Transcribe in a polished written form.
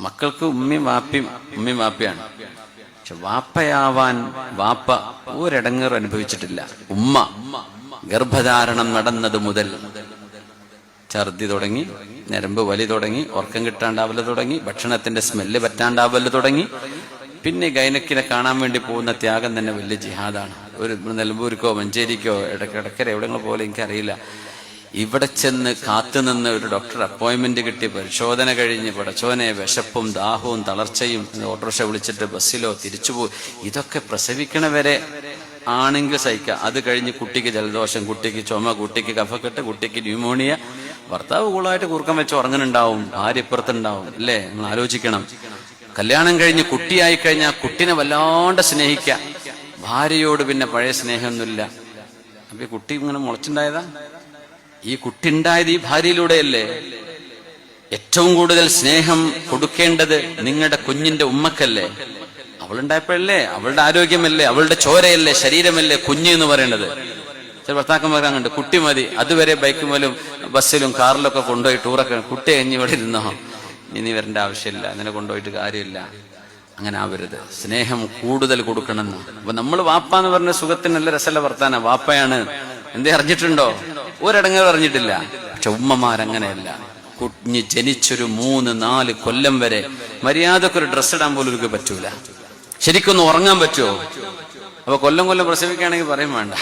മക്കൾക്ക് ഉമ്മയും വാപ്പയാണ്. പക്ഷെ വാപ്പയാവാൻ വാപ്പ ഒരിടങ്ങേറും അനുഭവിച്ചിട്ടില്ല. ഉമ്മ ഗർഭധാരണം നടന്നത് മുതൽ ഛർദി തുടങ്ങി, ഞരമ്പ് വലി തുടങ്ങി, ഉറക്കം കിട്ടാണ്ടാവല് തുടങ്ങി, ഭക്ഷണത്തിന്റെ സ്മെല്ല് പറ്റാണ്ടാവല് തുടങ്ങി. പിന്നെ ഗൈനക്കിനെ കാണാൻ വേണ്ടി പോകുന്ന ത്യാഗം തന്നെ വലിയ ജിഹാദാണ്. ഒരു നിലമ്പൂർക്കോ മഞ്ചേരിക്കോ ഇടക്കര എവിടെങ്ങളോ പോലെ എനിക്കറിയില്ല, ഇവിടെ ചെന്ന് കാത്തുനിന്ന് ഒരു ഡോക്ടർ അപ്പോയിന്റ്മെന്റ് കിട്ടി പരിശോധന കഴിഞ്ഞ് പടച്ചോനെ വിശപ്പും ദാഹവും തളർച്ചയും ഓട്ടോറിക്ഷ വിളിച്ചിട്ട് ബസ്സിലോ തിരിച്ചുപോയി, ഇതൊക്കെ പ്രസവിക്കണവരെ ആണെങ്കിൽ സഹിക്കുക. അത് കഴിഞ്ഞ് കുട്ടിക്ക് ജലദോഷം, കുട്ടിക്ക് ചുമ, കുട്ടിക്ക് കഫക്കെട്ട്, കുട്ടിക്ക് ന്യൂമോണിയ, ഭർത്താവ് കൂളായിട്ട് കൂർക്കം വെച്ച് ഉറങ്ങുന്നുണ്ടാവും, ഭാര്യ ഇപ്പുറത്തുണ്ടാവും. അല്ലേ? നിങ്ങൾ ആലോചിക്കണം. കല്യാണം കഴിഞ്ഞ് കുട്ടിയായി കഴിഞ്ഞാൽ കുട്ടിനെ വല്ലാണ്ട് സ്നേഹിക്കുക, ഭാര്യയോട് പിന്നെ പഴയ സ്നേഹമൊന്നുമില്ല. അപ്പൊ ഈ കുട്ടി ഇങ്ങനെ മുളച്ചുണ്ടായതാ. ഈ കുട്ടി ഉണ്ടായത് ഈ ഭാര്യയിലൂടെയല്ലേ. ഏറ്റവും കൂടുതൽ സ്നേഹം കൊടുക്കേണ്ടത് നിങ്ങളുടെ കുഞ്ഞിന്റെ ഉമ്മക്കല്ലേ. അവളുണ്ടായപ്പോഴല്ലേ, അവളുടെ ആരോഗ്യമല്ലേ, അവളുടെ ചോരയല്ലേ, ശരീരമല്ലേ കുഞ്ഞ് എന്ന് പറയേണ്ടത്. ചില ഭർത്താക്കന്മാർ അങ്ങോട്ട് കുട്ടി മതി, അതുവരെ ബൈക്ക് മേലും ബസ്സിലും കാറിലൊക്കെ കൊണ്ടുപോയി ടൂറൊക്കെ, കുട്ടി കഴിഞ്ഞ് ഇവിടെ ഇരുന്നോ, ഇനി വരേണ്ട ആവശ്യമില്ല, അങ്ങനെ കൊണ്ടുപോയിട്ട് കാര്യമില്ല. അങ്ങനെ ആവരുത്. സ്നേഹം കൂടുതൽ കൊടുക്കണമെന്ന്. അപ്പൊ നമ്മൾ വാപ്പ എന്ന് പറഞ്ഞ സുഖത്തിന് നല്ല രസമുള്ള വർത്താന, വാപ്പയാണ് എന്തേ അറിഞ്ഞിട്ടുണ്ടോ? ഒരടങ്ങ് അറിഞ്ഞിട്ടില്ല. പക്ഷെ ഉമ്മമാരങ്ങനെയല്ല. കുഞ്ഞ് ജനിച്ചൊരു 3-4 കൊല്ലം വരെ മര്യാദക്കൊരു ഡ്രസ്സ് ഇടാൻ പോലും ഒരു പറ്റൂല. ശരിക്കൊന്നും ഉറങ്ങാൻ പറ്റുമോ? അപ്പൊ കൊല്ലം പ്രസവിക്കുകയാണെങ്കിൽ പറയും വേണ്ട.